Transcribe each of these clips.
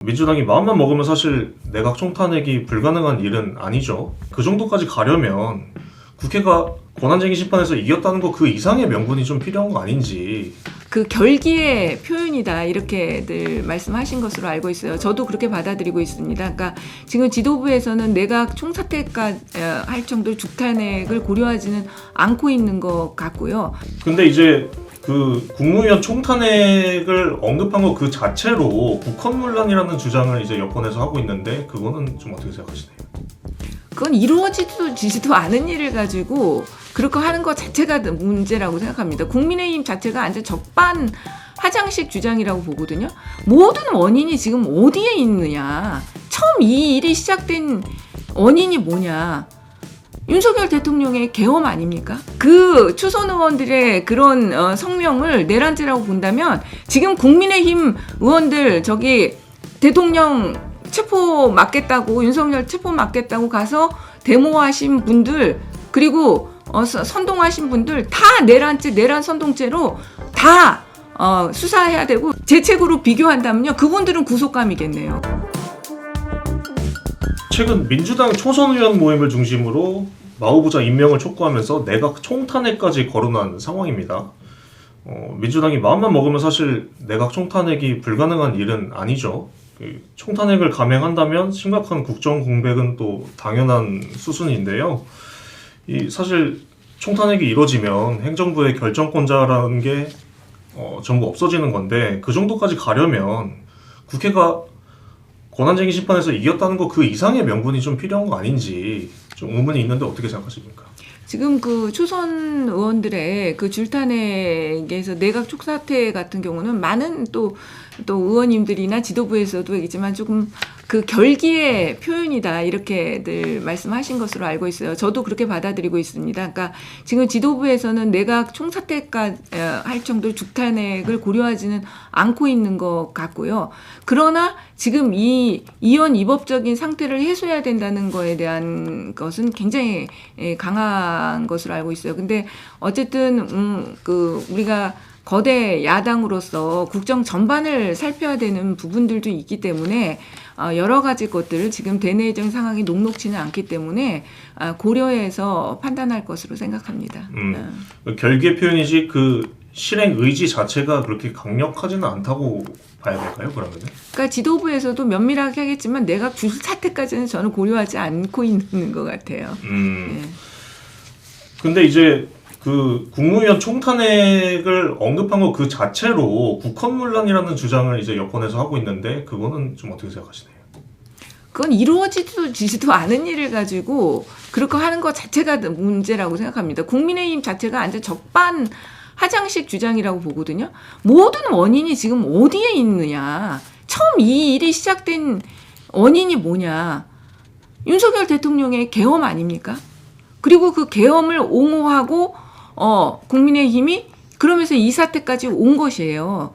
민주당이 마음만 먹으면 사실 내각 총탄핵이 불가능한 일은 아니죠. 그 정도까지 가려면 국회가 권한쟁의 심판에서 이겼다는 거 그 이상의 명분이 좀 필요한 거 아닌지. 그 결기의 표현이다 이렇게들 말씀하신 것으로 알고 있어요. 저도 그렇게 받아들이고 있습니다. 그러니까 지금 지도부에서는 내각 총사퇴까지 할 정도의 죽탄핵을 고려하지는 않고 있는 것 같고요. 근데 이제 그 국무위원 총탄핵을 언급한 거 그 자체로 국헌문란이라는 주장을 이제 여권에서 하고 있는데 그거는 좀 어떻게 생각하시나요? 그건 이루어지지도 않은 일을 가지고 그렇게 하는 것 자체가 문제라고 생각합니다. 국민의힘 자체가 완전 적반하장식 주장이라고 보거든요. 모든 원인이 지금 어디에 있느냐. 처음 이 일이 시작된 원인이 뭐냐. 윤석열 대통령의 계엄 아닙니까? 그 초선 의원들의 그런 성명을 내란죄라고 본다면 지금 국민의힘 의원들 저기 대통령 체포 막겠다고 윤석열 체포 막겠다고 가서 데모하신 분들 그리고 선동하신 분들 다 내란죄 내란 선동죄로 다 수사해야 되고 제 책으로 비교한다면요 그분들은 구속감이겠네요. 최근 민주당 초선 의원 모임을 중심으로 마오부자 임명을 촉구하면서 내각 총탄핵까지 거론한 상황입니다. 민주당이 마음만 먹으면 사실 내각 총탄핵이 불가능한 일은 아니죠. 총탄핵을 감행한다면 심각한 국정 공백은 또 당연한 수순인데요. 사실 총탄핵이 이루어지면 행정부의 결정권자라는 게 전부 없어지는 건데 그 정도까지 가려면 국회가 권한쟁의 심판에서 이겼다는 거 그 이상의 명분이 좀 필요한 거 아닌지 좀 의문이 있는데 어떻게 생각하십니까? 지금 그 초선 의원들의 그 줄탄핵에서 내각 총사퇴 같은 경우는 많은 또 의원님들이나 지도부에서도 얘기지만 조금 그 결기의 표현이다 이렇게들 말씀하신 것으로 알고 있어요. 저도 그렇게 받아들이고 있습니다. 그러니까 지금 지도부에서는 내각 총사퇴까지 할 정도의 죽탄핵을 고려하지는 않고 있는 것 같고요. 그러나 지금 이 이원 이법적인 상태를 해소해야 된다는 거에 대한 것은 굉장히 강한 것으로 알고 있어요. 근데 어쨌든 그 우리가 거대 야당으로서 국정 전반을 살펴야 되는 부분들도 있기 때문에 여러 가지 것들을 지금 대내적 상황이 녹록지는 않기 때문에 고려해서 판단할 것으로 생각합니다. 결기의 표현이지 그 실행 의지 자체가 그렇게 강력하지는 않다고 봐야 될까요? 그러면은? 그러니까 지도부에서도 면밀하게 하겠지만 내각 사퇴까지는 저는 고려하지 않고 있는 것 같아요. 네. 근데 이제 그 국무위원 총탄핵을 언급한 거 그 자체로 국헌문란이라는 주장을 이제 여권에서 하고 있는데 그거는 좀 어떻게 생각하시나요? 그건 이루어지지도 않은 일을 가지고 그렇게 하는 것 자체가 문제라고 생각합니다. 국민의힘 자체가 완전 적반하장식 주장이라고 보거든요. 모든 원인이 지금 어디에 있느냐. 처음 이 일이 시작된 원인이 뭐냐. 윤석열 대통령의 계엄 아닙니까? 그리고 그 계엄을 옹호하고 국민의힘이 그러면서 이 사태까지 온 것이에요.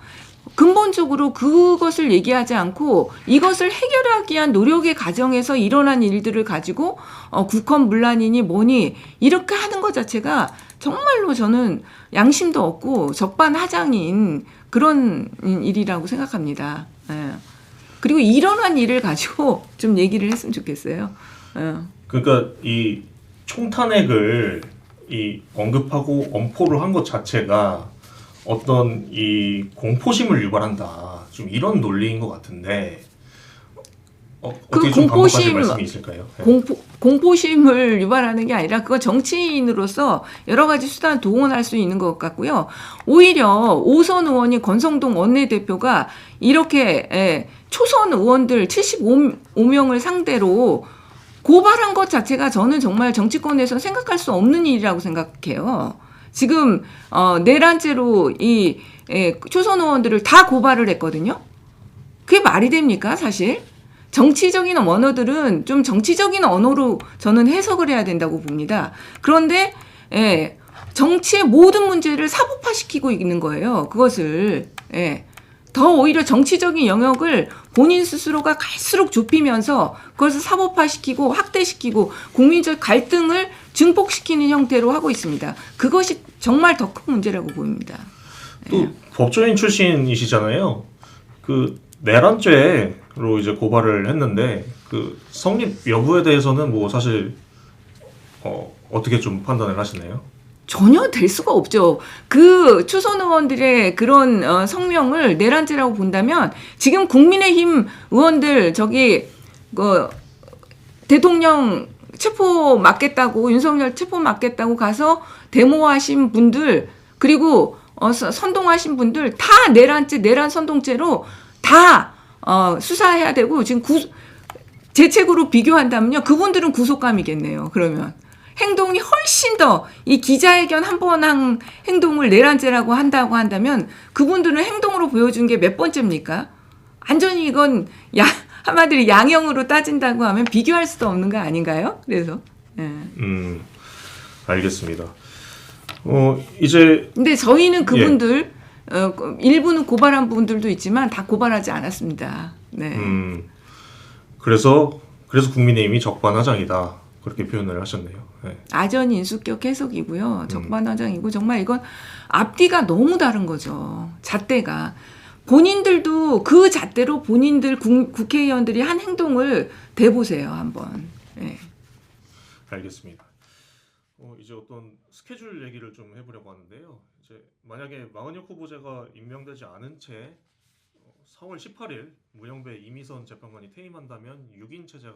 근본적으로 그것을 얘기하지 않고 이것을 해결하기 위한 노력의 과정에서 일어난 일들을 가지고 국헌문란이니 뭐니 이렇게 하는 것 자체가 정말로 저는 양심도 없고 적반하장인 그런 일이라고 생각합니다. 예. 그리고 일어난 일을 가지고 좀 얘기를 했으면 좋겠어요. 그러니까 이 총탄핵을 언급하고 엄포를 한 것 자체가 어떤 이 공포심을 유발한다. 좀 이런 논리인 것 같은데 어떻게 좀 반박하실 말씀이 있을까요? 네. 공포심을 유발하는 게 아니라 그건 정치인으로서 여러 가지 수단을 동원할 수 있는 것 같고요. 오히려 오선 의원이 권성동 원내대표가 이렇게 초선 의원들 75명을 상대로 고발한 것 자체가 저는 정말 정치권에서 생각할 수 없는 일이라고 생각해요. 지금 내란죄로 이 초선 의원들을 다 고발을 했거든요. 그게 말이 됩니까, 사실? 정치적인 언어들은 좀 정치적인 언어로 저는 해석을 해야 된다고 봅니다. 그런데 정치의 모든 문제를 사법화시키고 있는 거예요. 그것을 더 오히려 정치적인 영역을 본인 스스로가 갈수록 좁히면서 그것을 사법화시키고 확대시키고 국민적 갈등을 증폭시키는 형태로 하고 있습니다. 그것이 정말 더 큰 문제라고 보입니다. 또 법조인 출신이시잖아요. 그 내란죄 로 이제 고발을 했는데 그 성립 여부에 대해서는 뭐 사실 어떻게 좀 판단을 하시나요? 전혀 될 수가 없죠. 그 초선 의원들의 그런 성명을 내란죄라고 본다면 지금 국민의힘 의원들 저기 그 대통령 체포 막겠다고 윤석열 체포 막겠다고 가서 데모하신 분들 그리고 선동하신 분들 다 내란죄 내란 선동죄로 다 수사해야 되고 지금 제 책으로 비교한다면요 그분들은 구속감이겠네요. 그러면 행동이 훨씬 더 이 기자회견 한 번 한 행동을 내란죄라고 한다고 한다면 그분들은 행동으로 보여준 게 몇 번째입니까? 완전히 이건 한마디로 양형으로 따진다고 하면 비교할 수도 없는 거 아닌가요? 그래서 예. 알겠습니다. 이제 근데 저희는 그분들 일부는 고발한 분들도 있지만 다 고발하지 않았습니다. 네. 그래서 국민의힘이 적반하장이다 그렇게 표현을 하셨네요. 네. 아전 인수격 해석이고요. 적반하장이고 정말 이건 앞뒤가 너무 다른 거죠. 잣대가. 본인들도 그 잣대로 본인들 국회의원들이 한 행동을 대보세요 한번. 네. 알겠습니다. 이제 어떤 스케줄 얘기를 좀 해보려고 하는데요. 이제 만약에 마은혁 후보자가 임명되지 않은 채 4월 18일 문영배 이미선 재판관이 퇴임한다면 6인 체제가